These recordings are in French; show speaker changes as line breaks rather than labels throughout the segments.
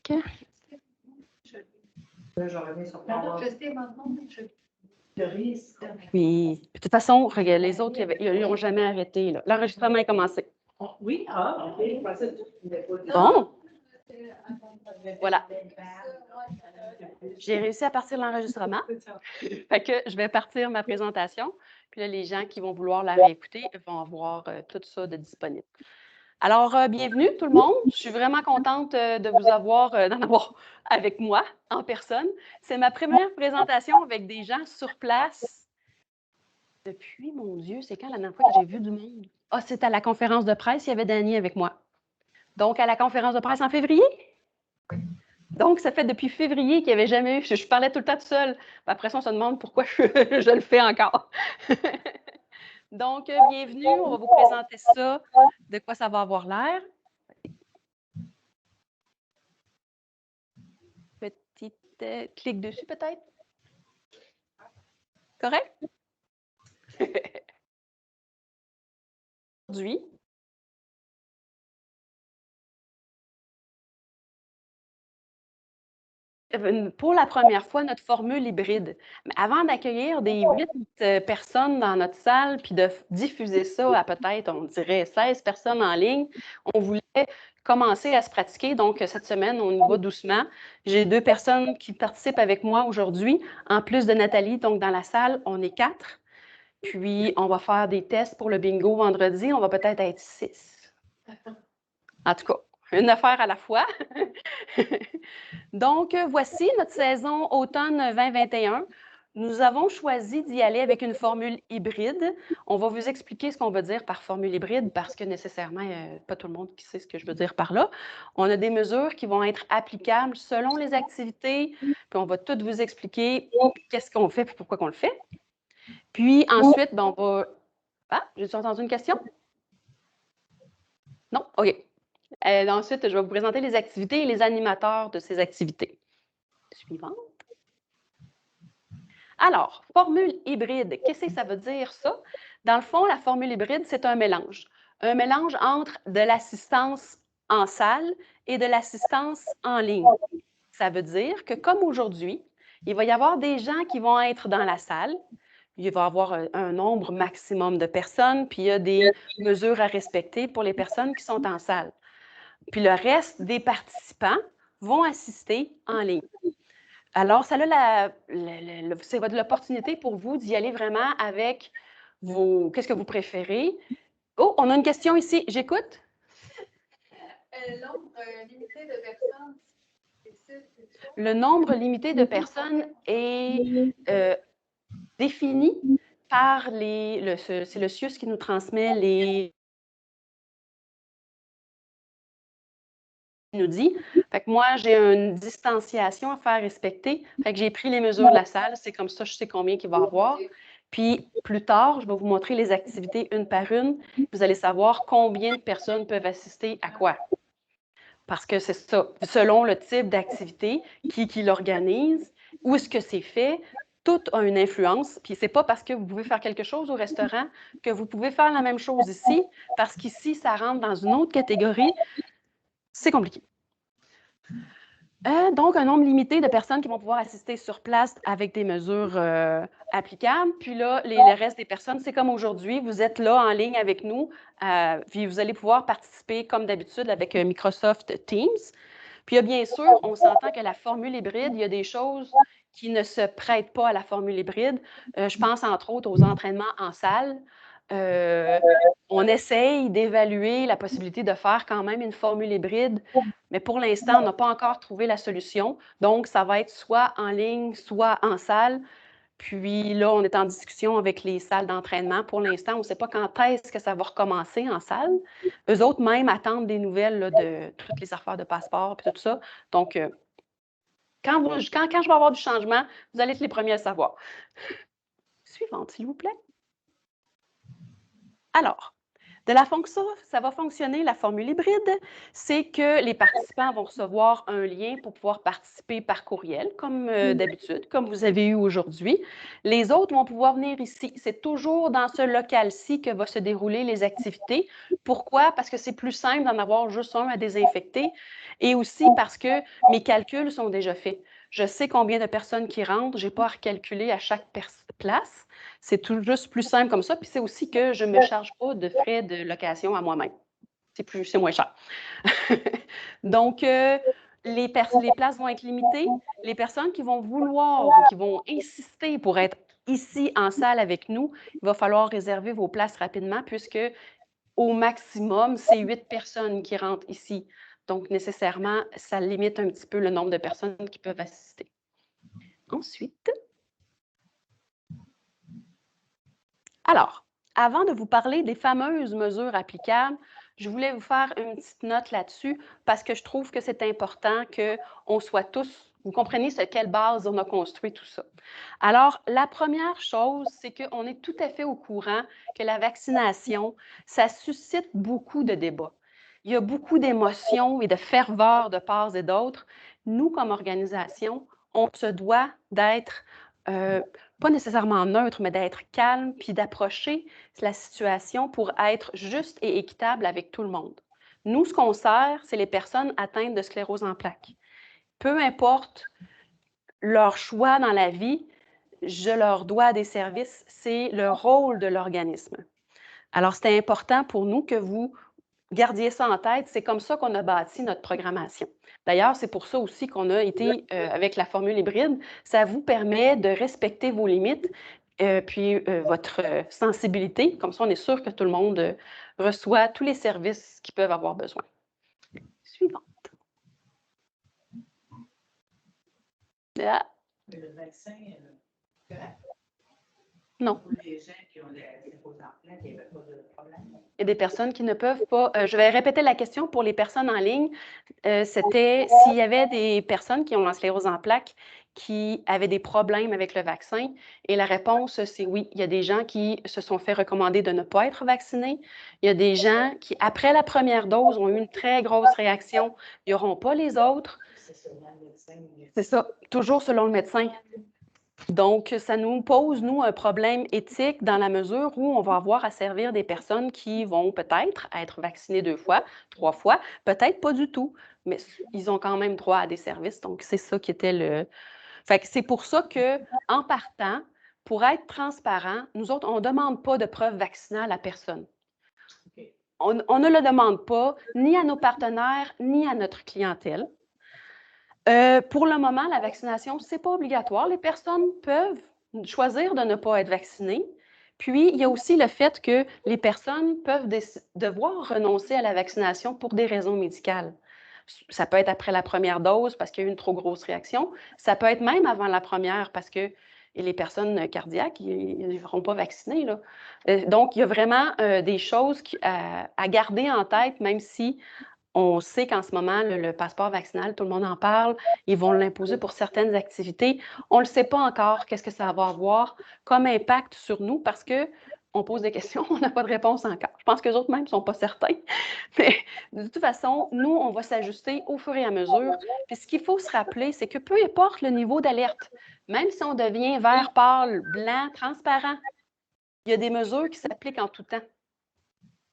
Oui. De toute façon, regarde, les autres, ils n'ont jamais arrêté. L'enregistrement est commencé.
Oui, OK.
Bon. Voilà. J'ai réussi à partir l'enregistrement. Fait que je vais partir ma présentation. Puis là, les gens qui vont vouloir la réécouter vont avoir tout ça de disponible. Alors, bienvenue tout le monde. Je suis vraiment contente de vous avoir, d'en avoir avec moi en personne. C'est ma première présentation avec des gens sur place depuis, mon Dieu, c'est quand la dernière fois que j'ai vu du monde? Ah, c'était à la conférence de presse, il y avait Dany avec moi. Donc, à la conférence de presse en février? Donc, ça fait depuis février qu'il n'y avait jamais eu. Je parlais tout le temps toute seule. Après ça, on se demande pourquoi je le fais encore. Donc, bienvenue. On va vous présenter ça, de quoi ça va avoir l'air. Petite clic dessus, peut-être? Correct? Aujourd'hui, pour la première fois, notre formule hybride. Mais avant d'accueillir des 8 personnes dans notre salle, puis de diffuser ça à peut-être, on dirait, 16 personnes en ligne, on voulait commencer à se pratiquer. Donc, cette semaine, on y va doucement. J'ai 2 personnes qui participent avec moi aujourd'hui, en plus de Nathalie. Donc, dans la salle, on est 4. Puis, on va faire des tests pour le bingo vendredi. On va peut-être être 6. En tout cas, une affaire à la fois. Donc, voici notre saison automne 2021. Nous avons choisi d'y aller avec une formule hybride. On va vous expliquer ce qu'on veut dire par formule hybride parce que nécessairement, pas tout le monde qui sait ce que je veux dire par là. On a des mesures qui vont être applicables selon les activités, puis on va tout vous expliquer qu'est-ce qu'on fait et pourquoi on le fait. Puis ensuite, ben, on va... Ah, j'ai entendu une question? Non? OK. Ensuite, je vais vous présenter les activités et les animateurs de ces activités. Suivante. Alors, formule hybride, qu'est-ce que ça veut dire ça? Dans le fond, la formule hybride, c'est un mélange. Un mélange entre de l'assistance en salle et de l'assistance en ligne. Ça veut dire que comme aujourd'hui, il va y avoir des gens qui vont être dans la salle, il va y avoir un nombre maximum de personnes, puis il y a des mesures à respecter pour les personnes qui sont en salle. Puis le reste des participants vont assister en ligne. Alors, ça a c'est l'opportunité pour vous d'y aller vraiment avec qu'est-ce que vous préférez. Oh, on a une question ici. J'écoute. Le nombre limité de personnes est défini par c'est le CIUS qui nous transmet les nous dit. Fait que moi, j'ai une distanciation à faire respecter. Fait que j'ai pris les mesures de la salle. C'est comme ça, je sais combien il va y avoir. Puis plus tard, je vais vous montrer les activités une par une. Vous allez savoir combien de personnes peuvent assister à quoi. Parce que c'est ça, selon le type d'activité, qui l'organise, où est-ce que c'est fait, tout a une influence. Puis c'est pas parce que vous pouvez faire quelque chose au restaurant que vous pouvez faire la même chose ici, parce qu'ici, ça rentre dans une autre catégorie. C'est compliqué. Donc, un nombre limité de personnes qui vont pouvoir assister sur place avec des mesures applicables. Puis là, le reste des personnes, c'est comme aujourd'hui, vous êtes là en ligne avec nous, puis vous allez pouvoir participer comme d'habitude avec Microsoft Teams. Puis bien sûr, on s'entend que la formule hybride, il y a des choses qui ne se prêtent pas à la formule hybride. Je pense entre autres aux entraînements en salle. On essaye d'évaluer la possibilité de faire quand même une formule hybride, mais pour l'instant, on n'a pas encore trouvé la solution. Donc, ça va être soit en ligne, soit en salle. Puis là, on est en discussion avec les salles d'entraînement. Pour l'instant, on ne sait pas quand est-ce que ça va recommencer en salle. Eux autres, même, attendent des nouvelles là, de toutes les affaires de passeport et tout ça. Donc, quand je vais avoir du changement, vous allez être les premiers à le savoir. Suivante, s'il vous plaît. Alors, De la fonction, ça va fonctionner, la formule hybride, c'est que les participants vont recevoir un lien pour pouvoir participer par courriel, comme d'habitude, comme vous avez eu aujourd'hui. Les autres vont pouvoir venir ici. C'est toujours dans ce local-ci que vont se dérouler les activités. Pourquoi? Parce que c'est plus simple d'en avoir juste un à désinfecter et aussi parce que mes calculs sont déjà faits. Je sais combien de personnes qui rentrent, je n'ai pas à recalculer à chaque place. C'est tout juste plus simple comme ça. Puis c'est aussi que je ne me charge pas de frais de location à moi-même. C'est moins cher. Donc, les places vont être limitées. Les personnes qui vont vouloir ou qui vont insister pour être ici en salle avec nous, il va falloir réserver vos places rapidement puisque au maximum, c'est 8 personnes qui rentrent ici. Donc, nécessairement, ça limite un petit peu le nombre de personnes qui peuvent assister. Ensuite, alors, avant de vous parler des fameuses mesures applicables, je voulais vous faire une petite note là-dessus parce que je trouve que c'est important qu'on soit tous, vous comprenez sur quelle base on a construit tout ça. Alors, la première chose, c'est qu'on est tout à fait au courant que la vaccination, ça suscite beaucoup de débats. Il y a beaucoup d'émotions et de ferveur de part et d'autre. Nous, comme organisation, on se doit d'être pas nécessairement neutre, mais d'être calme, puis d'approcher la situation pour être juste et équitable avec tout le monde. Nous, ce qu'on sert, c'est les personnes atteintes de sclérose en plaques. Peu importe leur choix dans la vie, je leur dois des services, c'est le rôle de l'organisme. Alors, c'est important pour nous que vous gardiez ça en tête, c'est comme ça qu'on a bâti notre programmation. D'ailleurs, c'est pour ça aussi qu'on a été avec la formule hybride. Ça vous permet de respecter vos limites, puis votre sensibilité. Comme ça, on est sûr que tout le monde reçoit tous les services qu'ils peuvent avoir besoin. Suivante. Ah.
Le vaccin,
non.
Pour les gens qui ont des sclérose en plaques, il n'y avait pas de problème.
Il y a des personnes qui ne peuvent pas. Je vais répéter la question pour les personnes en ligne. C'était s'il y avait des personnes qui ont la sclérose en plaques qui avaient des problèmes avec le vaccin. Et la réponse, c'est oui. Il y a des gens qui se sont fait recommander de ne pas être vaccinés. Il y a des gens qui, après la première dose, ont eu une très grosse réaction. Ils n'auront pas les autres.
C'est selon le médecin.
C'est ça, toujours selon le médecin. Donc, ça nous pose, nous, un problème éthique dans la mesure où on va avoir à servir des personnes qui vont peut-être être vaccinées 2 fois, 3 fois, peut-être pas du tout, mais ils ont quand même droit à des services. Donc, c'est ça qui était le... Fait que c'est pour ça qu'en partant, pour être transparent, nous autres, on ne demande pas de preuve vaccinale à personne. On ne le demande pas ni à nos partenaires, ni à notre clientèle. Pour le moment, la vaccination, ce n'est pas obligatoire. Les personnes peuvent choisir de ne pas être vaccinées. Puis, il y a aussi le fait que les personnes peuvent devoir renoncer à la vaccination pour des raisons médicales. Ça peut être après la première dose parce qu'il y a eu une trop grosse réaction. Ça peut être même avant la première parce que les personnes cardiaques, ils ne seront pas vaccinées, là. Donc, il y a vraiment des choses à garder en tête, même si on sait qu'en ce moment, le passeport vaccinal, tout le monde en parle. Ils vont l'imposer pour certaines activités. On ne le sait pas encore, qu'est-ce que ça va avoir comme impact sur nous parce qu'on pose des questions, on n'a pas de réponse encore. Je pense qu'eux autres même ne sont pas certains. Mais de toute façon, nous, on va s'ajuster au fur et à mesure. Puis ce qu'il faut se rappeler, c'est que peu importe le niveau d'alerte, même si on devient vert pâle, blanc, transparent, il y a des mesures qui s'appliquent en tout temps.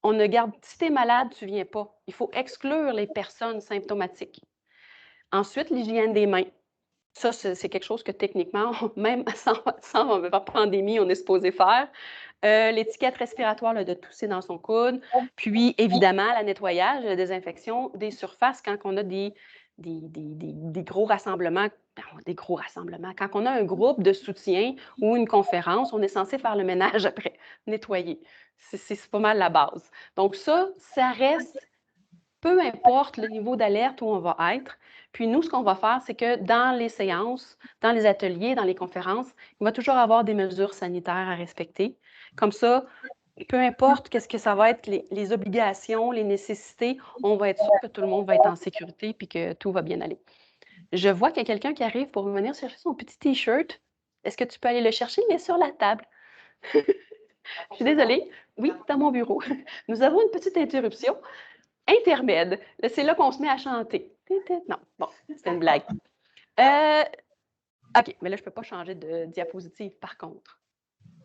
On ne garde, si tu es malade, tu ne viens pas. Il faut exclure les personnes symptomatiques. Ensuite, l'hygiène des mains. Ça, c'est quelque chose que techniquement, même sans pandémie, on est supposé faire. L'étiquette respiratoire, de tousser dans son coude. Puis, évidemment, le nettoyage, la désinfection des surfaces quand on a des gros rassemblements. Des gros rassemblements. Quand on a un groupe de soutien ou une conférence, on est censé faire le ménage après, nettoyer. C'est pas mal la base. Donc ça reste, peu importe le niveau d'alerte où on va être. Puis nous, ce qu'on va faire, c'est que dans les séances, dans les ateliers, dans les conférences, il va toujours avoir des mesures sanitaires à respecter. Comme ça, peu importe qu'est-ce que ça va être, les obligations, les nécessités, on va être sûr que tout le monde va être en sécurité puis que tout va bien aller. Je vois qu'il y a quelqu'un qui arrive pour venir chercher son petit T-shirt. Est-ce que tu peux aller le chercher? Il est sur la table. Je suis désolée. Oui, dans mon bureau. Nous avons une petite interruption intermède. C'est là qu'on se met à chanter. Non, bon, c'était une blague. OK, mais là, je ne peux pas changer de diapositive, par contre.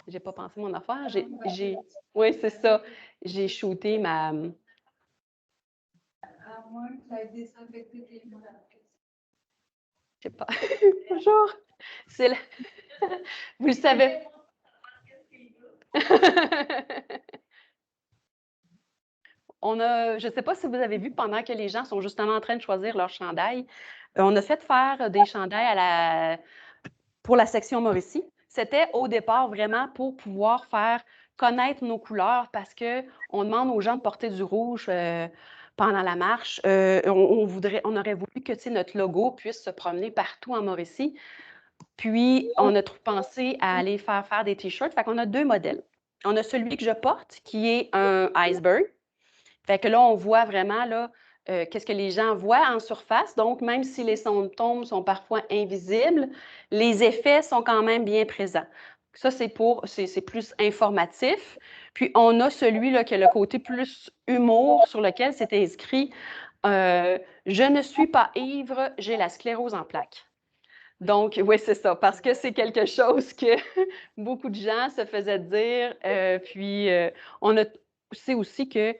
Je n'ai pas pensé mon affaire. Oui, c'est ça. J'ai shooté ma...
À moins que tu aies désinfecté tes mains.
Je sais pas. Bonjour. C'est la... Vous le savez. Je ne sais pas si vous avez vu, pendant que les gens sont justement en train de choisir leur chandail, on a fait faire des chandails pour la section Mauricie. C'était au départ vraiment pour pouvoir faire connaître nos couleurs parce qu'on demande aux gens de porter du rouge pendant la marche. On aurait voulu que notre logo puisse se promener partout en Mauricie. Puis, on a pensé à aller faire des T-shirts. Fait qu'on a 2 modèles. On a celui que je porte, qui est un iceberg. Fait que là, on voit vraiment là, qu'est-ce que les gens voient en surface. Donc, même si les symptômes sont parfois invisibles, les effets sont quand même bien présents. Ça, c'est plus informatif. Puis, on a celui-là qui a le côté plus humour sur lequel c'est inscrit je ne suis pas ivre, j'ai la sclérose en plaques. Donc, oui, c'est ça, parce que c'est quelque chose que beaucoup de gens se faisaient dire. On sait aussi que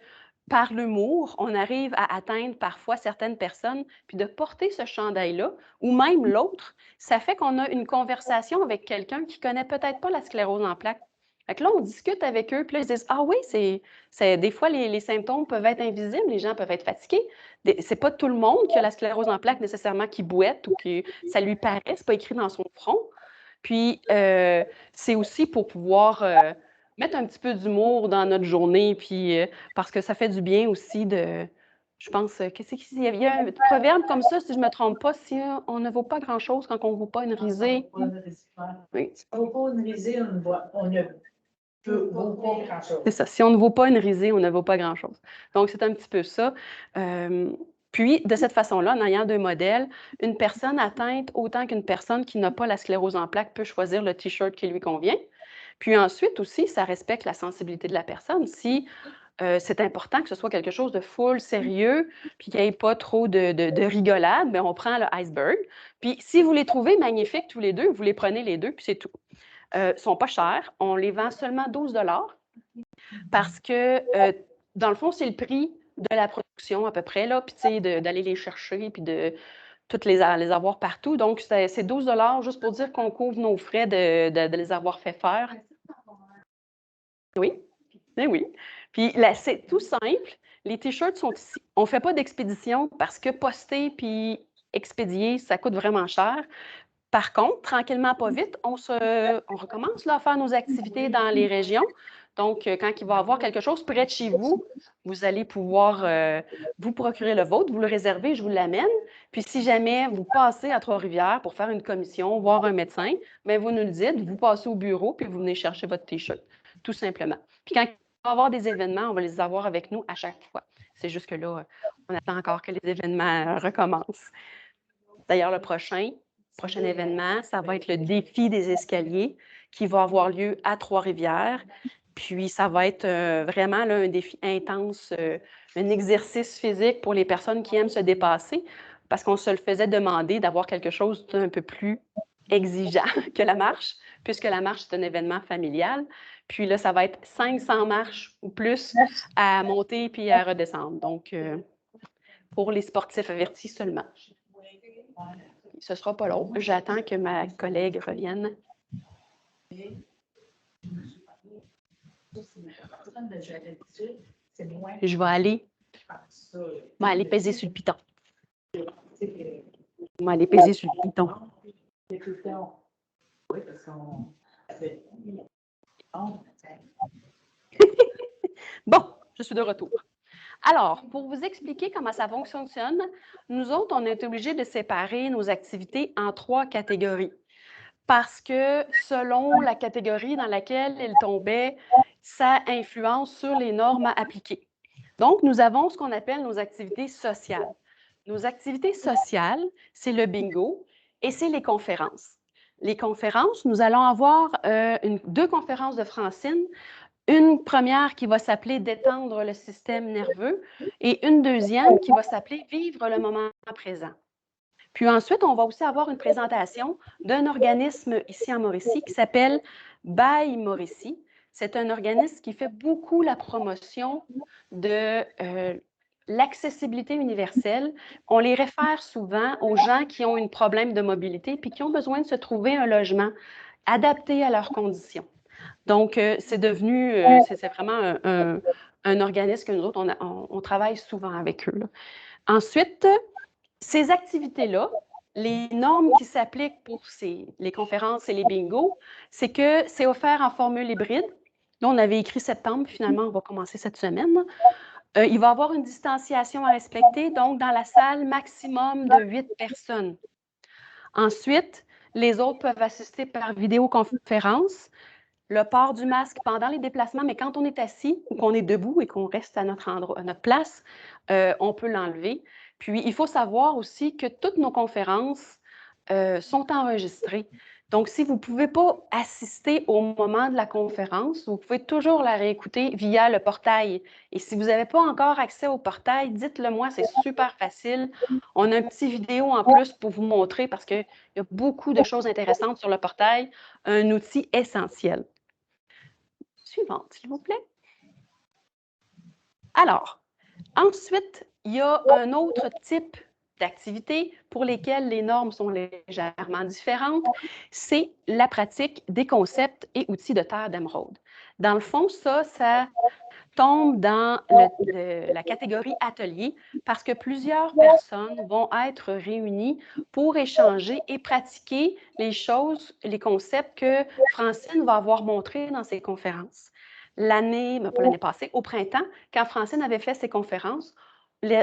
par l'humour, on arrive à atteindre parfois certaines personnes, puis de porter ce chandail-là, ou même l'autre, ça fait qu'on a une conversation avec quelqu'un qui ne connaît peut-être pas la sclérose en plaques. Fait que là, on discute avec eux, puis là, ils disent « Ah oui, des fois, les symptômes peuvent être invisibles, les gens peuvent être fatigués. C'est pas tout le monde qui a la sclérose en plaques nécessairement qui bouette ou que ça lui paraît, c'est pas écrit dans son front. » Puis, c'est aussi pour pouvoir mettre un petit peu d'humour dans notre journée, puis parce que ça fait du bien aussi je pense, qu'est-ce qu'il y a un proverbe comme ça, si je ne me trompe pas, si on ne vaut pas grand-chose quand on ne vaut pas une risée. Oui.
Si on ne vaut pas une risée, on ne vaut pas grand-chose.
C'est ça. Si on ne vaut pas une risée, on ne vaut pas grand-chose. Donc, c'est un petit peu ça. Puis, de cette façon-là, en ayant 2 modèles, une personne atteinte autant qu'une personne qui n'a pas la sclérose en plaques peut choisir le T-shirt qui lui convient. Puis ensuite aussi, ça respecte la sensibilité de la personne. Si c'est important que ce soit quelque chose de full sérieux, puis qu'il n'y ait pas trop de rigolade, bien, on prend le iceberg. Puis si vous les trouvez magnifiques tous les deux, vous les prenez les deux, puis c'est tout. Ils ne sont pas chers. On les vend seulement 12 $ parce que, dans le fond, c'est le prix de la production à peu près, là, puis tu sais, d'aller les chercher, puis de toutes les avoir partout. Donc, c'est 12 $ juste pour dire qu'on couvre nos frais de les avoir fait faire. Oui, oui. Puis là, c'est tout simple. Les T-shirts sont ici. On ne fait pas d'expédition parce que poster puis expédier, ça coûte vraiment cher. Par contre, tranquillement, pas vite, on recommence là, à faire nos activités dans les régions. Donc, quand il va y avoir quelque chose près de chez vous, vous allez pouvoir vous procurer le vôtre, vous le réservez, je vous l'amène. Puis, si jamais vous passez à Trois-Rivières pour faire une commission, voir un médecin, bien, vous nous le dites, vous passez au bureau, puis vous venez chercher votre T-shirt, tout simplement. Puis, quand il va y avoir des événements, on va les avoir avec nous à chaque fois. C'est juste que là, on attend encore que les événements recommencent. D'ailleurs, le prochain événement, ça va être le défi des escaliers qui va avoir lieu à Trois-Rivières. Puis, ça va être vraiment là, un défi intense, un exercice physique pour les personnes qui aiment se dépasser, parce qu'on se le faisait demander d'avoir quelque chose d'un peu plus exigeant que la marche, puisque la marche, c'est un événement familial. Puis là, ça va être 500 marches ou plus à monter puis à redescendre. Donc, pour les sportifs avertis seulement. Ce ne sera pas long. J'attends que ma collègue revienne. Je vais aller peser sur le piton. Je vais aller peser sur le piton. Bon, je suis de retour. Alors, pour vous expliquer comment ça fonctionne, nous autres, on est obligés de séparer nos activités en 3 catégories. Parce que selon la catégorie dans laquelle elles tombaient, ça influence sur les normes à appliquer. Donc, nous avons ce qu'on appelle nos activités sociales. Nos activités sociales, c'est le bingo et c'est les conférences. Les conférences, nous allons avoir 2 conférences de Francine, une première qui va s'appeler « Détendre le système nerveux » et une deuxième qui va s'appeler « Vivre le moment présent ». Puis ensuite, on va aussi avoir une présentation d'un organisme ici en Mauricie qui s'appelle By Mauricie. C'est un organisme qui fait beaucoup la promotion de l'accessibilité universelle. On les réfère souvent aux gens qui ont un problème de mobilité puis qui ont besoin de se trouver un logement adapté à leurs conditions. Donc, c'est devenu, c'est vraiment un organisme que nous autres, on travaille souvent avec eux, là. Ensuite, ces activités-là, les normes qui s'appliquent pour les conférences et les bingos, c'est que c'est offert en formule hybride. Là, on avait écrit septembre, finalement, on va commencer cette semaine. Il va y avoir une distanciation à respecter, donc dans la salle, maximum de 8 personnes. Ensuite, les autres peuvent assister par vidéoconférence. Le port du masque pendant les déplacements, mais quand on est assis ou qu'on est debout et qu'on reste à notre endroit, à notre place, on peut l'enlever. Puis, il faut savoir aussi que toutes nos conférences sont enregistrées. Donc, si vous ne pouvez pas assister au moment de la conférence, vous pouvez toujours la réécouter via le portail. Et si vous n'avez pas encore accès au portail, dites-le moi, c'est super facile. On a un petit vidéo en plus pour vous montrer parce qu'il y a beaucoup de choses intéressantes sur le portail, un outil essentiel. Suivante, s'il vous plaît. Alors, ensuite, il y a un autre type d'activités pour lesquelles les normes sont légèrement différentes, c'est la pratique des concepts et outils de terre d'émeraude. Dans le fond, ça tombe dans la catégorie atelier parce que plusieurs personnes vont être réunies pour échanger et pratiquer les choses, les concepts que Francine va avoir montrés dans ses conférences. Pas l'année passée, au printemps, quand Francine avait fait ses conférences,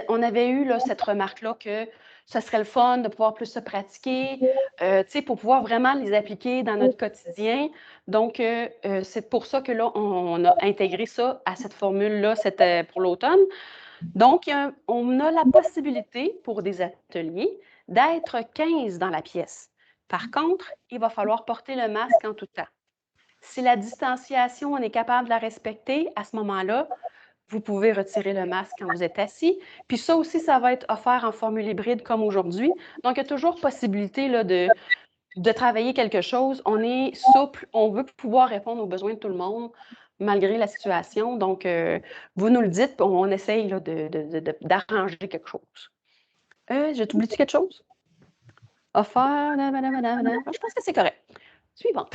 on avait eu là, cette remarque-là que ce serait le fun de pouvoir plus se pratiquer, pour pouvoir vraiment les appliquer dans notre quotidien. Donc, c'est pour ça que là, on a intégré ça à cette formule-là pour l'automne. Donc, on a la possibilité pour des ateliers d'être 15 dans la pièce. Par contre, il va falloir porter le masque en tout temps. Si la distanciation, on est capable de la respecter, à ce moment-là, vous pouvez retirer le masque quand vous êtes assis. Puis ça aussi, ça va être offert en formule hybride comme aujourd'hui. Donc, il y a toujours possibilité là, de travailler quelque chose. On est souple, on veut pouvoir répondre aux besoins de tout le monde malgré la situation. Donc, vous nous le dites, puis on essaye là, d'arranger quelque chose. J'ai oublié quelque chose? Offert, je pense que c'est correct. Suivante.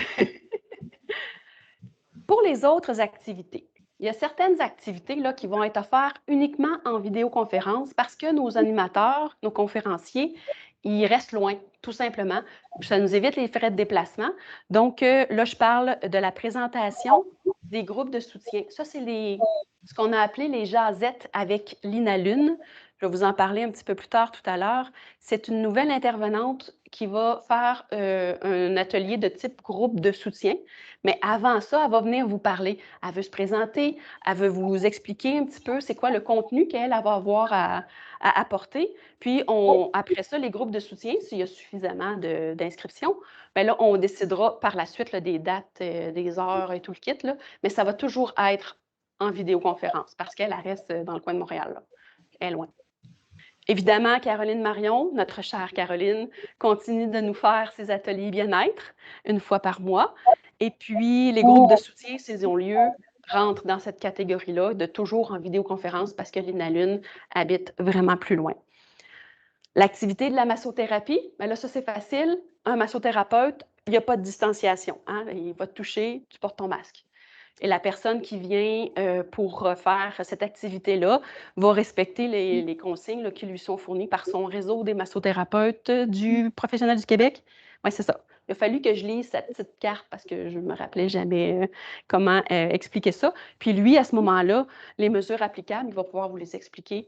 Pour les autres activités, il y a certaines activités là, qui vont être offertes uniquement en vidéoconférence parce que nos animateurs, nos conférenciers, ils restent loin, tout simplement. Ça nous évite les frais de déplacement. Donc, là, je parle de la présentation des groupes de soutien. Ça, c'est ce qu'on a appelé les jasettes avec Lina Lune. Je vais vous en parler un petit peu plus tard tout à l'heure. C'est une nouvelle intervenante qui va faire un atelier de type groupe de soutien. Mais avant ça, elle va venir vous parler. Elle veut se présenter, elle veut vous expliquer un petit peu c'est quoi le contenu qu'elle va avoir à apporter. Puis, après ça, les groupes de soutien, s'il y a suffisamment d'inscriptions, bien là, on décidera par la suite là, des dates, des heures et tout le kit. Là, mais ça va toujours être en vidéoconférence parce qu'elle reste dans le coin de Montréal. Là. Elle est loin. Évidemment, Caroline Marion, notre chère Caroline, continue de nous faire ses ateliers bien-être une fois par mois. Et puis, les groupes de soutien, s'ils ont lieu, rentrent dans cette catégorie-là de toujours en vidéoconférence parce que Lina Lune habite vraiment plus loin. L'activité de la massothérapie, bien là, ça, c'est facile. Un massothérapeute, il n'y a pas de distanciation. Hein? Il va te toucher, tu portes ton masque. Et la personne qui vient pour faire cette activité-là va respecter les consignes là, qui lui sont fournies par son réseau des massothérapeutes du professionnel du Québec. Oui, c'est ça. Il a fallu que je lise sa petite carte parce que je ne me rappelais jamais comment expliquer ça. Puis lui, à ce moment-là, les mesures applicables, il va pouvoir vous les expliquer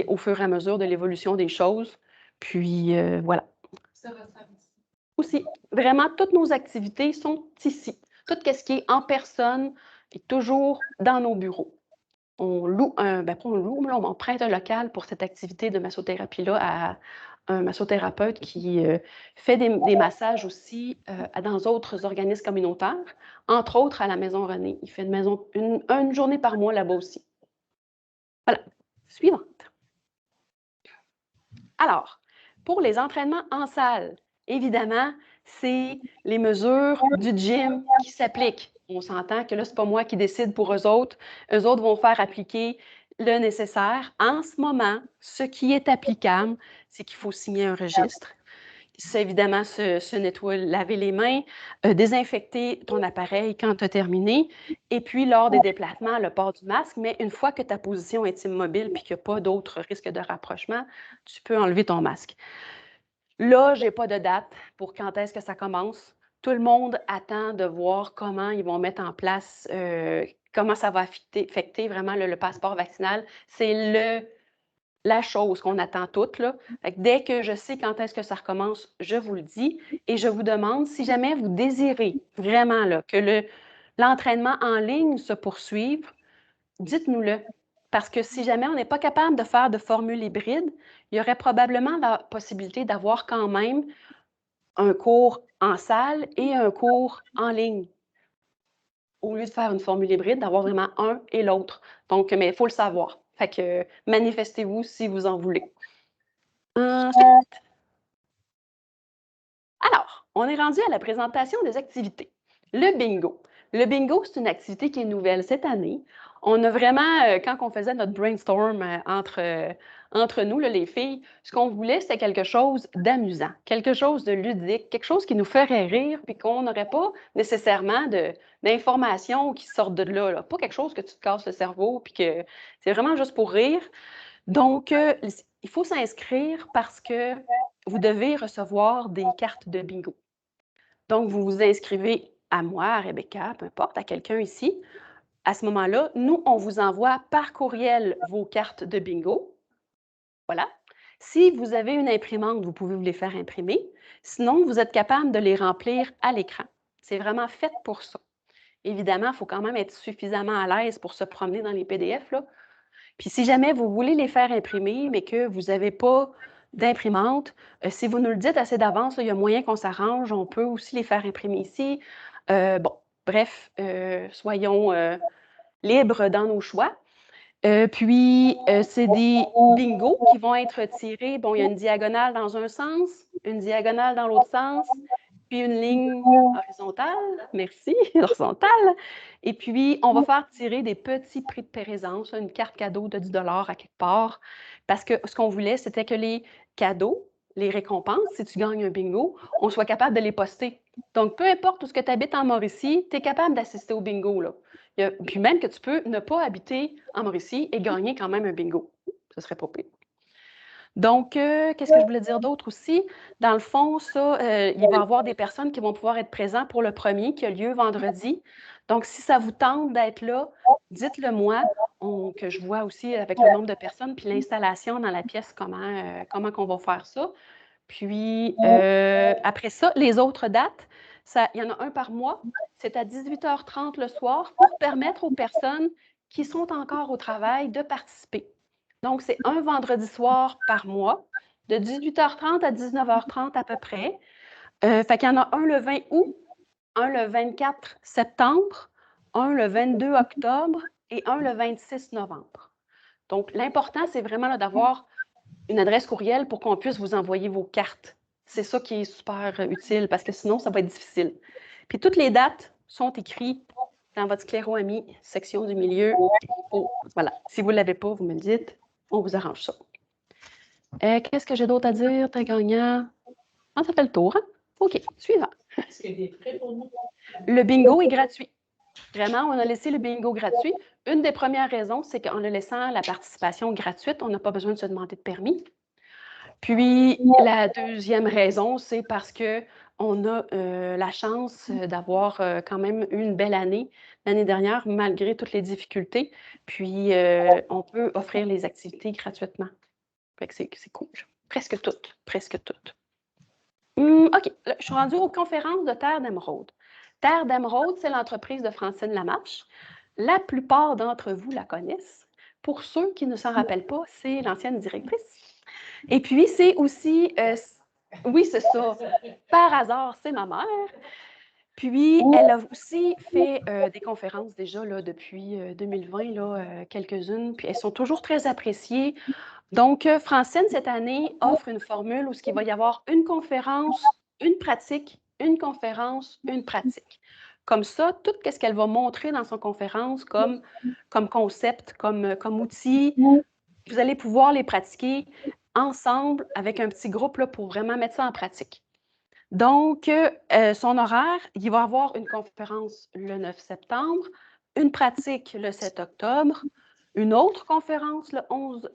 au fur et à mesure de l'évolution des choses. Puis voilà. Aussi, vraiment, toutes nos activités sont ici. Tout ce qui est en personne est toujours dans nos bureaux. on loue pas on loue, mais on emprunte un local pour cette activité de massothérapie-là à un massothérapeute qui fait des massages aussi dans d'autres organismes communautaires, entre autres à la Maison Renée. Il fait une journée par mois là-bas aussi. Voilà. Suivante. Alors, pour les entraînements en salle, évidemment, c'est les mesures du gym qui s'appliquent. On s'entend que là, ce n'est pas moi qui décide pour eux autres. Eux autres vont faire appliquer le nécessaire. En ce moment, ce qui est applicable, c'est qu'il faut signer un registre. C'est évidemment se nettoyer, laver les mains, désinfecter ton appareil quand tu as terminé, et puis lors des déplacements, le port du masque, mais une fois que ta position est immobile et qu'il n'y a pas d'autres risques de rapprochement, tu peux enlever ton masque. Là, je n'ai pas de date pour quand est-ce que ça commence. Tout le monde attend de voir comment ils vont mettre en place, comment ça va affecter vraiment le passeport vaccinal. C'est la chose qu'on attend toutes, là. Fait que dès que je sais quand est-ce que ça recommence, je vous le dis et je vous demande si jamais vous désirez vraiment là, que l'entraînement en ligne se poursuive, dites-nous-le. Parce que si jamais on n'est pas capable de faire de formule hybride, il y aurait probablement la possibilité d'avoir quand même un cours en salle et un cours en ligne. Au lieu de faire une formule hybride, d'avoir vraiment un et l'autre. Donc, mais il faut le savoir. Fait que manifestez-vous si vous en voulez. Ensuite, alors, on est rendu à la présentation des activités. Le bingo. Le bingo, c'est une activité qui est nouvelle cette année. On a vraiment, quand on faisait notre brainstorm entre nous, là, les filles, ce qu'on voulait, c'était quelque chose d'amusant, quelque chose de ludique, quelque chose qui nous ferait rire, puis qu'on n'aurait pas nécessairement d'informations qui sortent de là, là. Pas quelque chose que tu te casses le cerveau, puis que c'est vraiment juste pour rire. Donc, il faut s'inscrire parce que vous devez recevoir des cartes de bingo. Donc, vous vous inscrivez à moi, à Rebecca, peu importe, à quelqu'un ici. À ce moment-là, nous, on vous envoie par courriel vos cartes de bingo. Voilà. Si vous avez une imprimante, vous pouvez vous les faire imprimer. Sinon, vous êtes capable de les remplir à l'écran. C'est vraiment fait pour ça. Évidemment, il faut quand même être suffisamment à l'aise pour se promener dans les PDF, là. Puis si jamais vous voulez les faire imprimer, mais que vous n'avez pas d'imprimante, si vous nous le dites assez d'avance, il y a moyen qu'on s'arrange, on peut aussi les faire imprimer ici. Bon, bref, soyons libres dans nos choix. Puis, c'est des bingos qui vont être tirés. Bon, il y a une diagonale dans un sens, une diagonale dans l'autre sens, puis une ligne horizontale, merci, horizontale. Et puis, on va faire tirer des petits prix de présence, une carte cadeau de 10 $ à quelque part, parce que ce qu'on voulait, c'était que les cadeaux, les récompenses, si tu gagnes un bingo, on soit capable de les poster. Donc, peu importe où ce que tu habites en Mauricie, tu es capable d'assister au bingo, là. Puis même que tu peux ne pas habiter en Mauricie et gagner quand même un bingo. Ce serait pas pire. Donc, qu'est-ce que je voulais dire d'autre aussi? Dans le fond, ça, il va y avoir des personnes qui vont pouvoir être présentes pour le premier qui a lieu vendredi. Donc, si ça vous tente d'être là, dites-le moi, que je vois aussi avec le nombre de personnes, puis l'installation dans la pièce, comment qu'on va faire ça. Puis, après ça, les autres dates, il y en a un par mois. C'est à 18h30 le soir pour permettre aux personnes qui sont encore au travail de participer. Donc, c'est un vendredi soir par mois, de 18h30 à 19h30 à peu près. Fait qu'il y en a un le 20 août, un le 24 septembre, un le 22 octobre et un le 26 novembre. Donc, l'important, c'est vraiment d'avoir une adresse courriel pour qu'on puisse vous envoyer vos cartes. C'est ça qui est super utile parce que sinon, ça va être difficile. Puis toutes les dates sont écrites dans votre scléro ami, section du milieu. Oh, voilà. Si vous ne l'avez pas, vous me le dites. On vous arrange ça. Qu'est-ce que j'ai d'autre à dire? T'es gagnant. Ah, ça fait le tour, hein? OK, suivant.
Est-ce qu'il y a des frais pour nous?
Le bingo est gratuit. Vraiment, on a laissé le bingo gratuit. Une des premières raisons, c'est qu'en le laissant la participation gratuite, on n'a pas besoin de se demander de permis. Puis, la deuxième raison, c'est parce qu'on a la chance d'avoir quand même eu une belle année l'année dernière, malgré toutes les difficultés. Puis, on peut offrir les activités gratuitement. Fait que c'est cool. Presque toutes, presque toutes. OK, là, je suis rendue aux conférences de Terre d'Émeraude. Terre d'Émeraude, c'est l'entreprise de Francine Lamarche. La plupart d'entre vous la connaissent. Pour ceux qui ne s'en rappellent pas, c'est l'ancienne directrice. Et puis, c'est aussi, oui, c'est ça, par hasard, c'est ma mère. Puis, elle a aussi fait des conférences déjà là, depuis 2020, là, quelques-unes, puis elles sont toujours très appréciées. Donc, Francine, cette année, offre une formule où il va y avoir une conférence, une pratique, une conférence, une pratique. Comme ça, tout ce qu'elle va montrer dans son conférence comme concept, comme outil, vous allez pouvoir les pratiquer ensemble avec un petit groupe là, pour vraiment mettre ça en pratique. Donc, son horaire, il va avoir une conférence le 9 septembre, une pratique le 7 octobre, une autre conférence le 11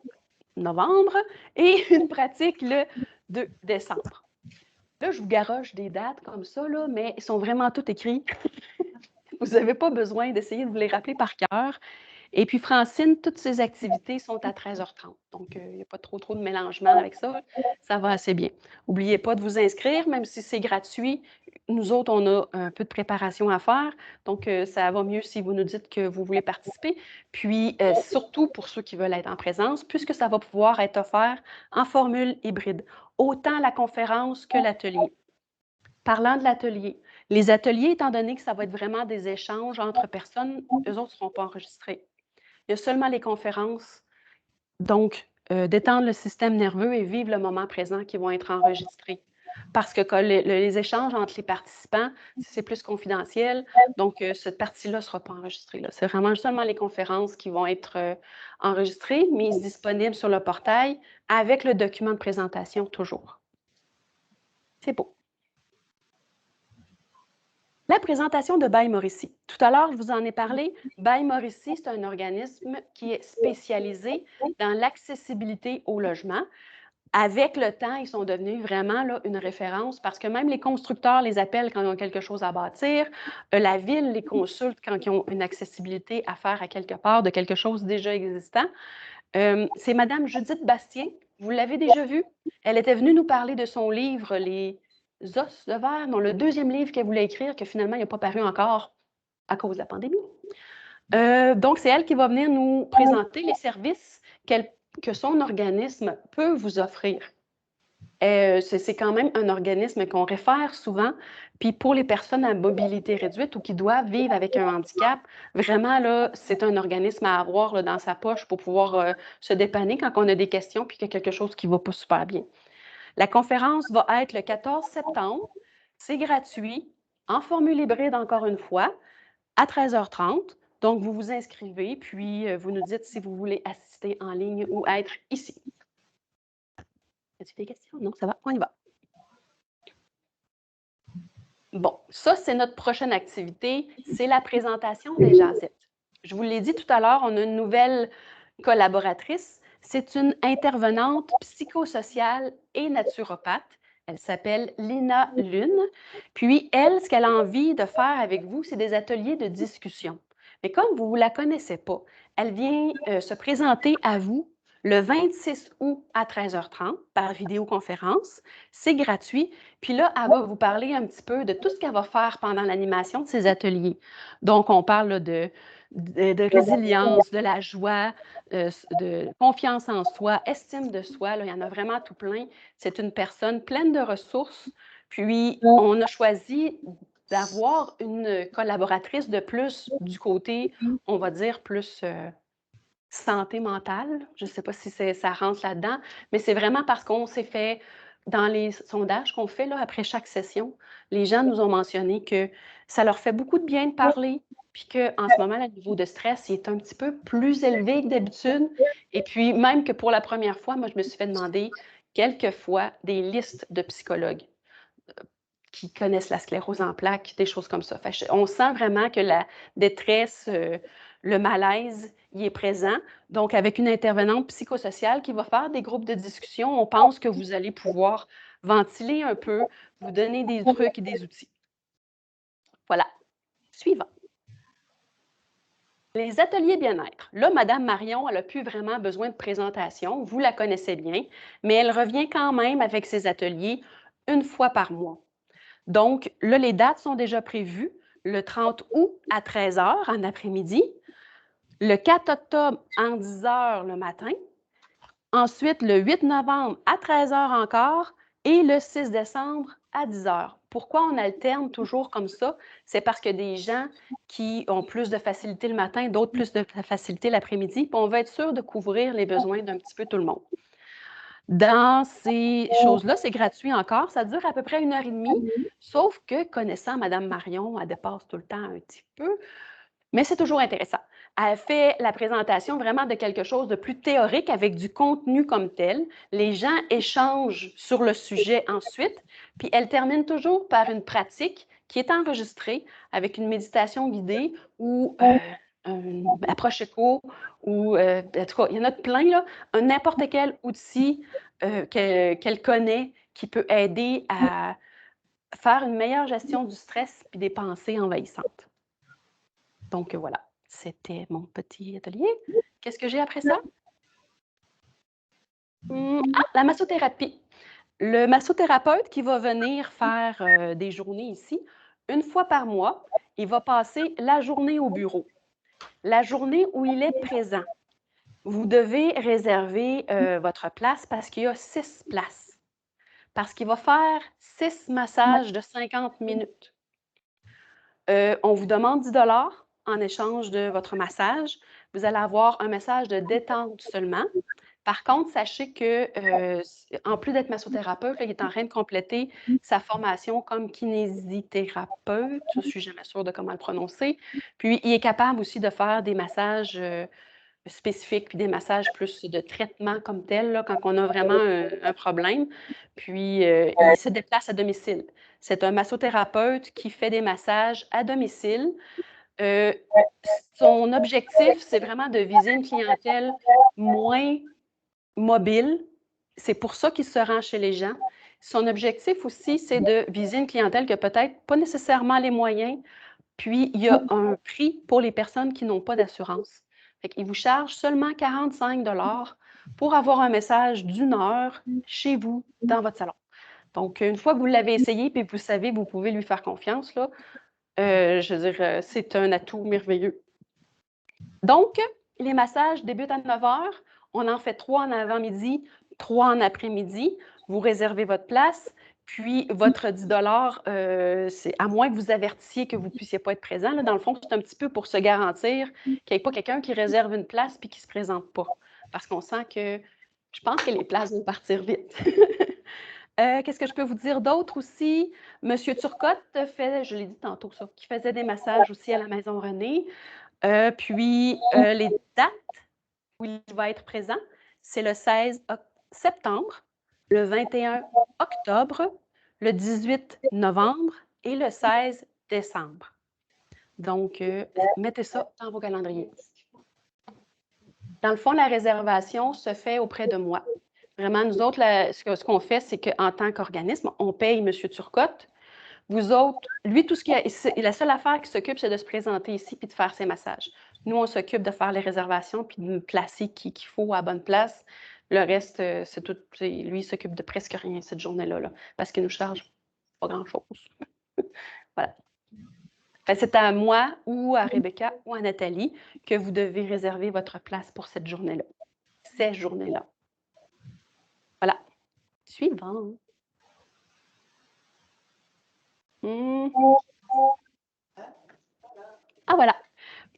novembre et une pratique le 2 décembre. Là, je vous garoche des dates comme ça, là, mais ils sont vraiment tous écrits. Vous n'avez pas besoin d'essayer de vous les rappeler par cœur. Et puis, Francine, toutes ses activités sont à 13h30. Donc, il n'y a pas trop de mélangement avec ça. Ça va assez bien. N'oubliez pas de vous inscrire, même si c'est gratuit. Nous autres, on a un peu de préparation à faire. Donc, ça va mieux si vous nous dites que vous voulez participer. Puis, surtout pour ceux qui veulent être en présence, puisque ça va pouvoir être offert en formule hybride. Autant la conférence que l'atelier. Parlant de l'atelier, les ateliers, étant donné que ça va être vraiment des échanges entre personnes, eux autres ne seront pas enregistrés. Il y a seulement les conférences, donc détendre le système nerveux et vivre le moment présent qui vont être enregistrés. Parce que les échanges entre les participants, c'est plus confidentiel, donc cette partie-là ne sera pas enregistrée. C'est vraiment seulement les conférences qui vont être enregistrées, mises disponibles sur le portail avec le document de présentation toujours. C'est beau. La présentation de Bail Mauricie. Tout à l'heure, je vous en ai parlé. Bail Mauricie, c'est un organisme qui est spécialisé dans l'accessibilité au logement. Avec le temps, ils sont devenus vraiment là, une référence parce que même les constructeurs les appellent quand ils ont quelque chose à bâtir. La ville les consulte quand ils ont une accessibilité à faire à quelque part de quelque chose déjà existant. C'est Madame Judith Bastien. Vous l'avez déjà vue? Elle était venue nous parler de son livre, Les Os de verre, non, le deuxième livre qu'elle voulait écrire, que finalement, il n'a pas paru encore à cause de la pandémie. Donc, c'est elle qui va venir nous présenter les services que son organisme peut vous offrir. C'est quand même un organisme qu'on réfère souvent. Puis pour les personnes à mobilité réduite ou qui doivent vivre avec un handicap, vraiment, là, c'est un organisme à avoir là, dans sa poche pour pouvoir se dépanner quand on a des questions puis qu'il y a quelque chose qui ne va pas super bien. La conférence va être le 14 septembre. C'est gratuit, en formule hybride encore une fois, à 13h30. Donc, vous vous inscrivez, puis vous nous dites si vous voulez assister en ligne ou être ici. As-tu des questions? Non, ça va? On y va. Bon, ça, c'est notre prochaine activité. C'est la présentation des jazettes. Je vous l'ai dit tout à l'heure, on a une nouvelle collaboratrice. C'est une intervenante psychosociale et naturopathe. Elle s'appelle Lina Lune. Puis, elle, ce qu'elle a envie de faire avec vous, c'est des ateliers de discussion. Mais comme vous ne la connaissez pas, elle vient se présenter à vous le 26 août à 13h30 par vidéoconférence. C'est gratuit. Puis là, elle va vous parler un petit peu de tout ce qu'elle va faire pendant l'animation de ces ateliers. Donc, on parle là, de résilience, de la joie, de confiance en soi, estime de soi. Là, il y en a vraiment tout plein. C'est une personne pleine de ressources. Puis, on a choisi d'avoir une collaboratrice de plus du côté, on va dire, plus santé mentale. Je ne sais pas si ça rentre là-dedans, mais c'est vraiment parce qu'on s'est fait, dans les sondages qu'on fait là, après chaque session, les gens nous ont mentionné que ça leur fait beaucoup de bien de parler, puis qu'en ce moment, le niveau de stress il est un petit peu plus élevé que d'habitude. Et puis, même que pour la première fois, moi, je me suis fait demander quelquefois des listes de psychologues qui connaissent la sclérose en plaques, des choses comme ça. On sent vraiment que la détresse, le malaise, il est présent. Donc, avec une intervenante psychosociale qui va faire des groupes de discussion, on pense que vous allez pouvoir ventiler un peu, vous donner des trucs et des outils. Voilà. Suivant. Les ateliers bien-être. Là, Madame Marion, elle n'a plus vraiment besoin de présentation. Vous la connaissez bien, mais elle revient quand même avec ses ateliers une fois par mois. Donc, là, les dates sont déjà prévues, le 30 août à 13h en après-midi, Le 4 octobre, en 10 h le matin. Ensuite, le 8 novembre, à 13 h encore. Et le 6 décembre, à 10 h. Pourquoi on alterne toujours comme ça? C'est parce que des gens qui ont plus de facilité le matin, d'autres plus de facilité l'après-midi, puis on va être sûr de couvrir les besoins d'un petit peu tout le monde. Dans ces choses-là, c'est gratuit encore. Ça dure à peu près 1h30, sauf que, connaissant Mme Marion, elle dépasse tout le temps un petit peu, mais c'est toujours intéressant. Elle fait la présentation vraiment de quelque chose de plus théorique avec du contenu comme tel. Les gens échangent sur le sujet ensuite, puis elle termine toujours par une pratique qui est enregistrée avec une méditation guidée ou une approche éco, ou en tout cas, il y en a plein, là, n'importe quel outil qu'elle connaît qui peut aider à faire une meilleure gestion du stress et des pensées envahissantes. Donc voilà, c'était mon petit atelier. Qu'est-ce que j'ai après ça? La massothérapie. Le massothérapeute qui va venir faire des journées ici, une fois par mois, il va passer la journée au bureau. La journée où il est présent. Vous devez réserver votre place parce qu'il y a 6 places. Parce qu'il va faire 6 massages de 50 minutes. On vous demande 10 $ en échange de votre massage. Vous allez avoir un message de détente seulement. Par contre, sachez que, en plus d'être massothérapeute, là, il est en train de compléter sa formation comme kinésithérapeute. Je ne suis jamais sûre de comment le prononcer. Puis, il est capable aussi de faire des massages spécifiques, puis des massages plus de traitement comme tel, là, quand on a vraiment un problème. Puis, il se déplace à domicile. C'est un massothérapeute qui fait des massages à domicile. Son objectif, c'est vraiment de viser une clientèle moins mobile. C'est pour ça qu'il se rend chez les gens. Son objectif aussi, c'est de viser une clientèle qui n'a peut-être pas nécessairement les moyens. Puis, il y a un prix pour les personnes qui n'ont pas d'assurance. Il vous charge seulement 45 $ pour avoir un message d'1 heure chez vous, dans votre salon. Donc, une fois que vous l'avez essayé et vous savez, vous pouvez lui faire confiance, là, je veux dire, c'est un atout merveilleux. Donc, les massages débutent à 9 h. On en fait 3 en avant-midi, 3 en après-midi. Vous réservez votre place, puis votre 10 $, c'est à moins que vous avertissiez que vous ne puissiez pas être présent. Là, dans le fond, c'est un petit peu pour se garantir qu'il n'y ait pas quelqu'un qui réserve une place puis qui ne se présente pas. Parce qu'on sent que, je pense que les places vont partir vite. Qu'est-ce que je peux vous dire d'autre aussi? Monsieur Turcotte fait, je l'ai dit tantôt ça, qui faisait des massages aussi à la Maison Renée. Puis, les dates où il va être présent, c'est le 16 septembre, le 21 octobre, le 18 novembre et le 16 décembre. Donc, mettez ça dans vos calendriers. Dans le fond, la réservation se fait auprès de moi. Vraiment, nous autres, ce qu'on fait, c'est qu'en tant qu'organisme, on paye M. Turcotte. Vous autres, lui, tout ce la seule affaire qui s'occupe, c'est de se présenter ici puis de faire ses massages. Nous, on s'occupe de faire les réservations puis de placer qui qu'il faut à la bonne place. Le reste, c'est tout. Lui, il s'occupe de presque rien cette journée-là, là, parce qu'il nous charge pas grand-chose. Voilà. C'est à moi ou à Rebecca ou à Nathalie que vous devez réserver votre place pour cette journée-là. Ces journées-là. Voilà. Suivant. Ah, voilà.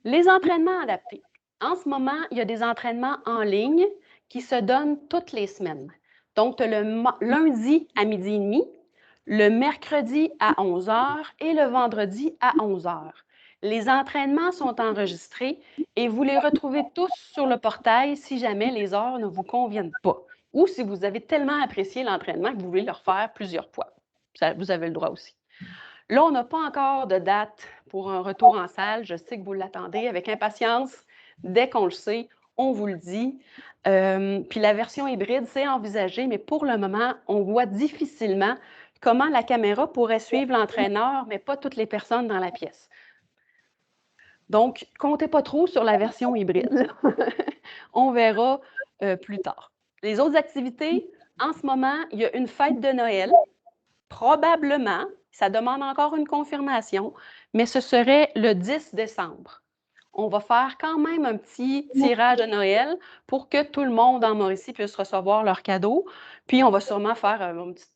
Les entraînements adaptés. En ce moment, il y a des entraînements en ligne qui se donnent toutes les semaines. Donc, le lundi à 12h30, le mercredi à 11 h et le vendredi à 11 h. Les entraînements sont enregistrés et vous les retrouvez tous sur le portail si jamais les heures ne vous conviennent pas ou si vous avez tellement apprécié l'entraînement que vous voulez le refaire plusieurs fois. Vous avez le droit aussi. Là, on n'a pas encore de date pour un retour en salle. Je sais que vous l'attendez avec impatience. Dès qu'on le sait, on vous le dit. Puis la version hybride, c'est envisagé, mais pour le moment, on voit difficilement comment la caméra pourrait suivre l'entraîneur, mais pas toutes les personnes dans la pièce. Donc, comptez pas trop sur la version hybride. On verra plus tard. Les autres activités, en ce moment, il y a une fête de Noël. Probablement, ça demande encore une confirmation, mais ce serait le 10 décembre. on va faire quand même un petit tirage de Noël pour que tout le monde en Mauricie puisse recevoir leurs cadeaux. Puis, on va sûrement faire une petite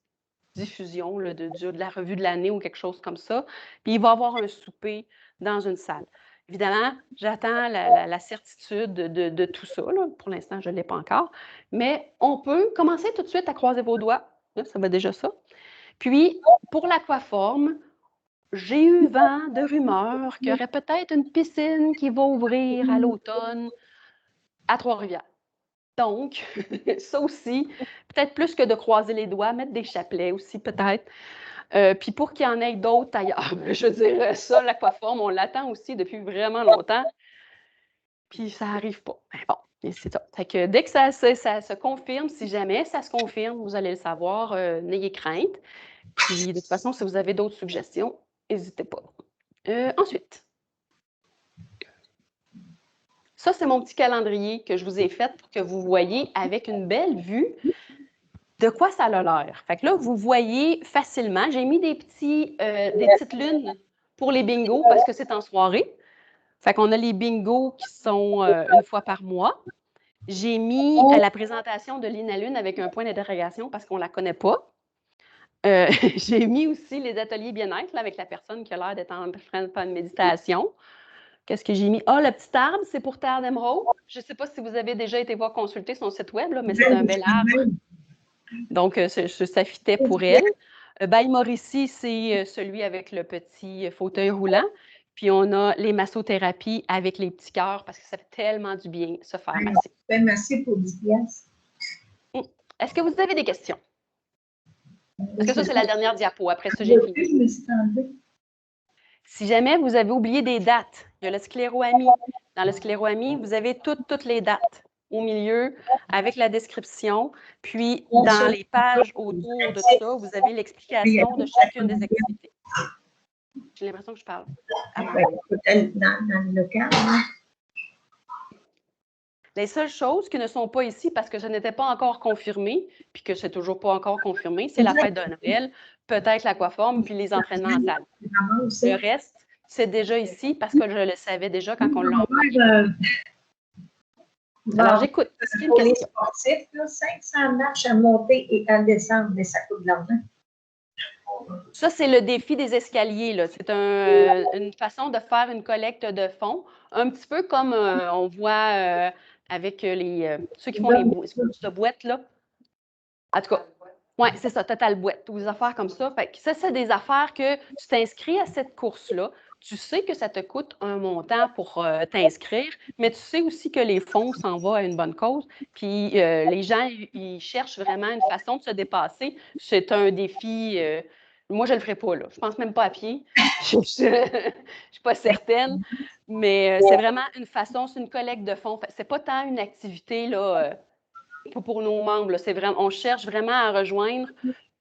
diffusion là, de la revue de l'année ou quelque chose comme ça. Puis, il va y avoir un souper dans une salle. Évidemment, j'attends la certitude de tout ça. Là. Pour l'instant, je ne l'ai pas encore. Mais on peut commencer tout de suite à croiser vos doigts. Là, ça va déjà ça. Puis, pour l'aquaforme, j'ai eu vent de rumeurs qu'il y aurait peut-être une piscine qui va ouvrir à l'automne à Trois-Rivières. Donc, ça aussi, peut-être plus que de croiser les doigts, mettre des chapelets aussi peut-être. Puis pour qu'il y en ait d'autres ailleurs, je dirais ça, l'aquaforme, on l'attend aussi depuis vraiment longtemps. Puis ça n'arrive pas. Mais bon, c'est ça. Fait que dès que ça se confirme, si jamais ça se confirme, vous allez le savoir, n'ayez crainte. Puis de toute façon, si vous avez d'autres suggestions, n'hésitez pas. Ensuite, ça, c'est mon petit calendrier que je vous ai fait pour que vous voyez avec une belle vue de quoi ça a l'air. Fait que là, vous voyez facilement, j'ai mis des petites lunes pour les bingos parce que c'est en soirée. Fait qu'on a les bingos qui sont une fois par mois. J'ai mis la présentation de Lina Lune avec un point d'interrogation parce qu'on ne la connaît pas. J'ai mis aussi les ateliers bien-être avec la personne qui a l'air d'être en train de faire une méditation. Qu'est-ce que j'ai mis? Ah, le petit arbre, c'est pour Terre d'Émeraude. Je ne sais pas si vous avez déjà été voir consulter son site web, là, mais c'est un bel arbre. Donc, ça fitait pour elle. Bail Mauricie, c'est celui avec le petit fauteuil roulant. Puis, on a les massothérapies avec les petits cœurs parce que ça fait tellement du bien se faire masser.
Je fais masser pour 10 piastres.
Est-ce que vous avez des questions? Parce que ça, c'est la dernière diapo. Après ça, j'ai fini. Si jamais vous avez oublié des dates, il y a le scléroamie. Dans le scléroamie, vous avez toutes les dates au milieu avec la description. Puis, dans les pages autour de ça, vous avez l'explication de chacune des activités. J'ai l'impression que je parle.
Peut-être dans le local.
Les seules choses qui ne sont pas ici parce que je n'étais pas encore confirmée, puis que c'est toujours pas encore confirmé, c'est la fête de Noël, peut-être l'aquaforme, puis les entraînements en salle. Le reste, c'est déjà ici parce que je le savais déjà quand on l'a envoyé. Alors, j'écoute.
Pour les sportifs, 500 marches à monter et à descendre, mais ça coûte de l'argent.
Ça, c'est le défi des escaliers. C'est une façon de faire une collecte de fonds, un petit peu comme on voit avec ceux qui font les boîtes, là. En tout cas, oui, c'est ça, Total Boîte, ou des affaires comme ça. Fait que ça, c'est des affaires que tu t'inscris à cette course-là. Tu sais que ça te coûte un montant pour t'inscrire, mais tu sais aussi que les fonds s'en vont à une bonne cause. Puis les gens, ils cherchent vraiment une façon de se dépasser. C'est un défi. Moi, je ne le ferai pas, là. Je ne pense même pas à pied. Je ne suis pas certaine. Mais c'est vraiment une façon, c'est une collecte de fonds. Ce n'est pas tant une activité là, pour nos membres. C'est vraiment, on cherche vraiment à rejoindre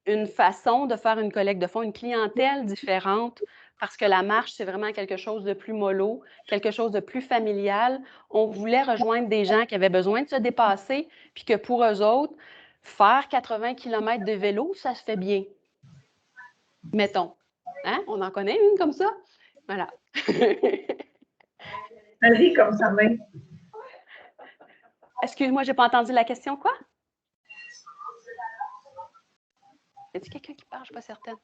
une façon de faire une collecte de fonds, une clientèle différente, parce que la marche, c'est vraiment quelque chose de plus mollo, quelque chose de plus familial. On voulait rejoindre des gens qui avaient besoin de se dépasser, puis que pour eux autres, faire 80 km de vélo, ça se fait bien. Mettons. Hein? On en connaît une comme ça? Voilà.
Vas-y, comme ça même.
Excuse-moi, je n'ai pas entendu la question, quoi? Y a-t-il quelqu'un qui parle? Je ne suis pas certaine.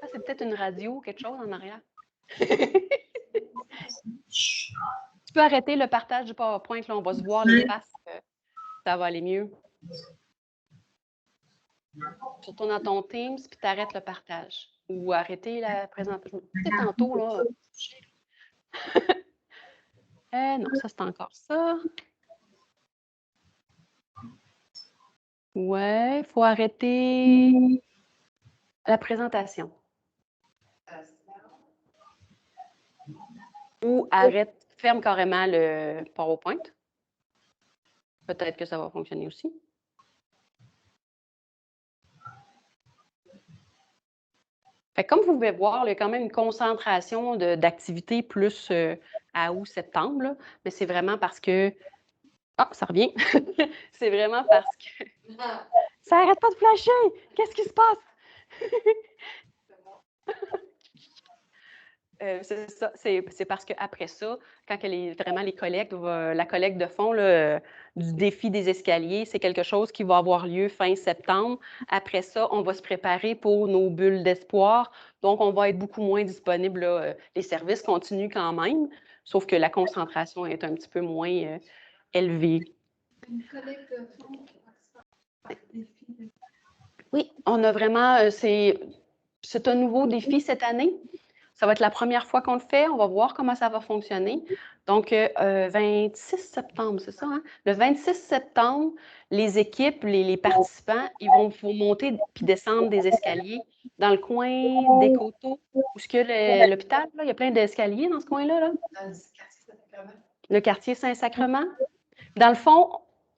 Ah, c'est peut-être une radio ou quelque chose en arrière. Tu peux arrêter le partage du PowerPoint, là, on va se voir les faces. Ça va aller mieux. Tu retournes dans ton Teams, puis tu arrêtes le partage. Ou arrêter la présentation. C'est tantôt, là. Non, ça, c'est encore ça. Ouais, il faut arrêter la présentation. Ou ferme carrément le PowerPoint. Peut-être que ça va fonctionner aussi. Fait que comme vous pouvez voir, il y a quand même une concentration d'activités plus à août-septembre, là, mais c'est vraiment parce que... Ah, ça revient! C'est vraiment parce que... Ça n'arrête pas de flasher! Qu'est-ce qui se passe? c'est ça. C'est parce qu'après ça, quand vraiment la collecte de fonds là, du défi des escaliers, c'est quelque chose qui va avoir lieu fin septembre. Après ça, on va se préparer pour nos bulles d'espoir. Donc, on va être beaucoup moins disponible. Là. Les services continuent quand même, sauf que la concentration est un petit peu moins élevée.
Une collecte de fonds pour participer au défi.
Oui, on a vraiment, c'est un nouveau défi cette année. Ça va être la première fois qu'on le fait. On va voir comment ça va fonctionner. Donc, 26 septembre, c'est ça, hein? Le 26 septembre, les équipes, les participants, ils vont monter puis descendre des escaliers dans le coin des Coteaux, où est-ce que l'hôpital, là, il y a plein d'escaliers dans ce coin-là, là.
Dans le quartier Saint-Sacrement.
Le quartier Saint-Sacrement. Dans le fond,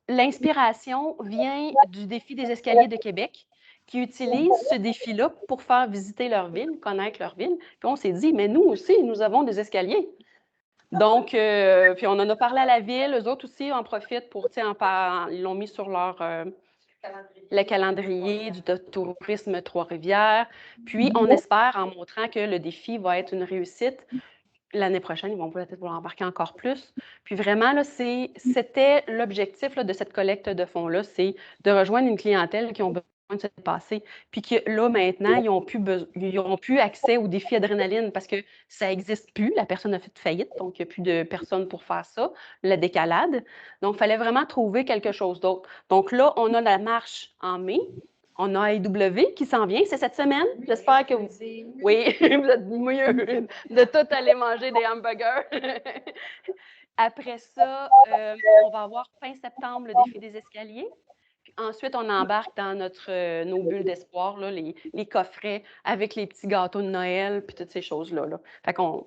l'inspiration vient du défi des escaliers de Québec, qui utilisent ce défi-là pour faire visiter leur ville, connaître leur ville. Puis on s'est dit, mais nous aussi, nous avons des escaliers. Donc, puis on en a parlé à la ville, eux autres aussi en profitent pour, ils l'ont mis sur leur le calendrier du tourisme Trois-Rivières. Puis on espère, en montrant que le défi va être une réussite, l'année prochaine, ils vont peut-être vouloir embarquer encore plus. Puis vraiment, là, c'était l'objectif là, de cette collecte de fonds-là, c'est de rejoindre une clientèle qui ont besoin de se dépasser. Puis que là, maintenant, ils ont plus accès au défi adrénaline parce que ça n'existe plus. La personne a fait faillite, donc il n'y a plus de personnes pour faire ça, la décalade. Donc, il fallait vraiment trouver quelque chose d'autre. Donc là, on a la marche en mai. On a AEW qui s'en vient, c'est cette semaine. J'espère que vous... Oui, vous êtes mieux de tout aller manger des hamburgers. Après ça, on va avoir fin septembre le défi des escaliers. Puis ensuite, on embarque dans nos bulles d'espoir, là, les coffrets avec les petits gâteaux de Noël, puis toutes ces choses-là. Là. Fait qu'on...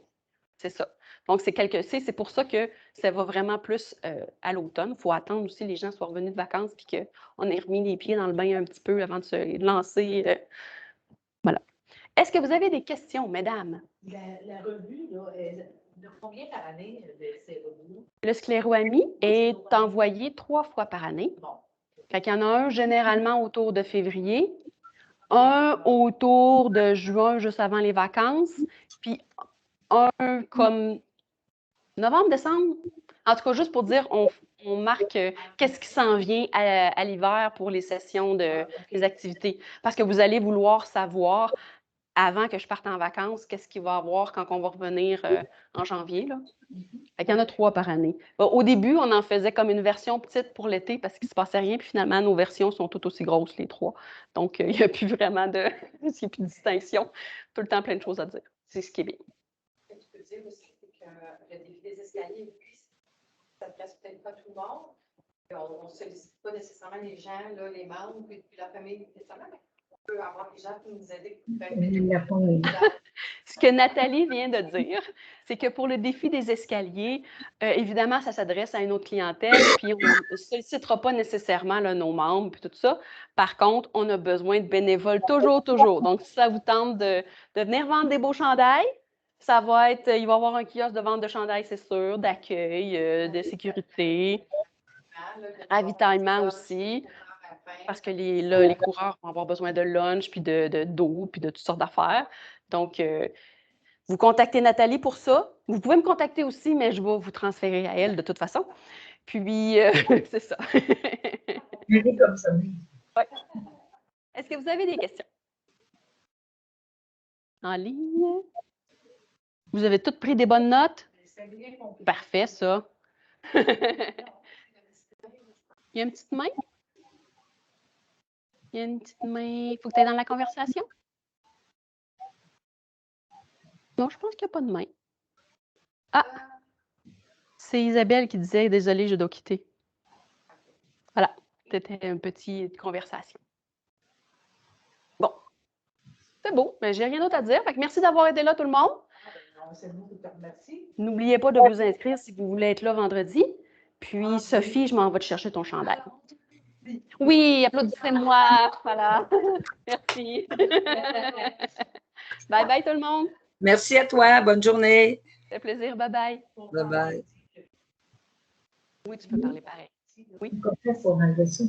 C'est ça. Donc, c'est pour ça que ça va vraiment plus à l'automne. Il faut attendre aussi que les gens soient revenus de vacances puis qu'on ait remis les pieds dans le bain un petit peu avant de se lancer. Voilà. Est-ce que vous avez des questions, mesdames?
La revue, là, de combien par année de ces revues?
Le scléroami est envoyé 3 fois par année.
Bon.
Fait qu'il y en a un généralement autour de février, un autour de juin, juste avant les vacances, puis un comme novembre, décembre. En tout cas, juste pour dire, on marque qu'est-ce qui s'en vient à l'hiver pour les sessions des activités. Parce que vous allez vouloir savoir, avant que je parte en vacances, qu'est-ce qu'il va y avoir quand on va revenir en janvier. Là. Fait qu'il y en a 3 par année. Bon, au début, on en faisait comme une version petite pour l'été parce qu'il ne se passait rien. Puis finalement, nos versions sont toutes aussi grosses, les 3. Donc, il n'y a plus vraiment il n'y a plus de distinction. Tout le temps, plein de choses à dire. C'est ce qui est bien.
Ce que tu peux dire aussi, c'est que le défi des escaliers, ça ne plaise peut-être pas tout le monde. On ne sollicite pas nécessairement les gens, là, les membres, puis la famille nécessairement, mais on peut avoir des gens qui nous aident.
Ce que Nathalie vient de dire, c'est que pour le défi des escaliers, évidemment, ça s'adresse à une autre clientèle, puis on ne sollicitera pas nécessairement là, nos membres, puis tout ça. Par contre, on a besoin de bénévoles toujours. Donc, si ça vous tente de venir vendre des beaux chandails, il va y avoir un kiosque de vente de chandails, c'est sûr, d'accueil, de sécurité, ravitaillement aussi, parce que les coureurs vont avoir besoin de lunch, puis d'eau, puis de toutes sortes d'affaires. Donc, vous contactez Nathalie pour ça. Vous pouvez me contacter aussi, mais je vais vous transférer à elle de toute façon. Puis, c'est ça.
Comme ça.
Ouais. Est-ce que vous avez des questions? En ligne? Vous avez toutes pris des bonnes notes? Parfait, ça. Il y a une petite main? Il y a une petite main. Il faut que tu ailles dans la conversation? Non, je pense qu'il n'y a pas de main. Ah! C'est Isabelle qui disait « Désolée, je dois quitter ». Voilà, c'était une petite conversation. Bon, c'est beau, mais j'ai rien d'autre à dire. Fait que merci d'avoir été là, tout le monde.
C'est nous qui te remercions.
N'oubliez pas de vous inscrire si vous voulez être là vendredi. Puis, Sophie, je m'en vais te chercher ton chandail. Oui, applaudissez-moi. Voilà. Merci. Bye bye, tout le monde.
Merci à toi. Bonne journée.
Ça fait plaisir. Bye bye.
Bye bye.
Oui, tu peux parler pareil. Oui.
Comme ça, il faut enlever ça.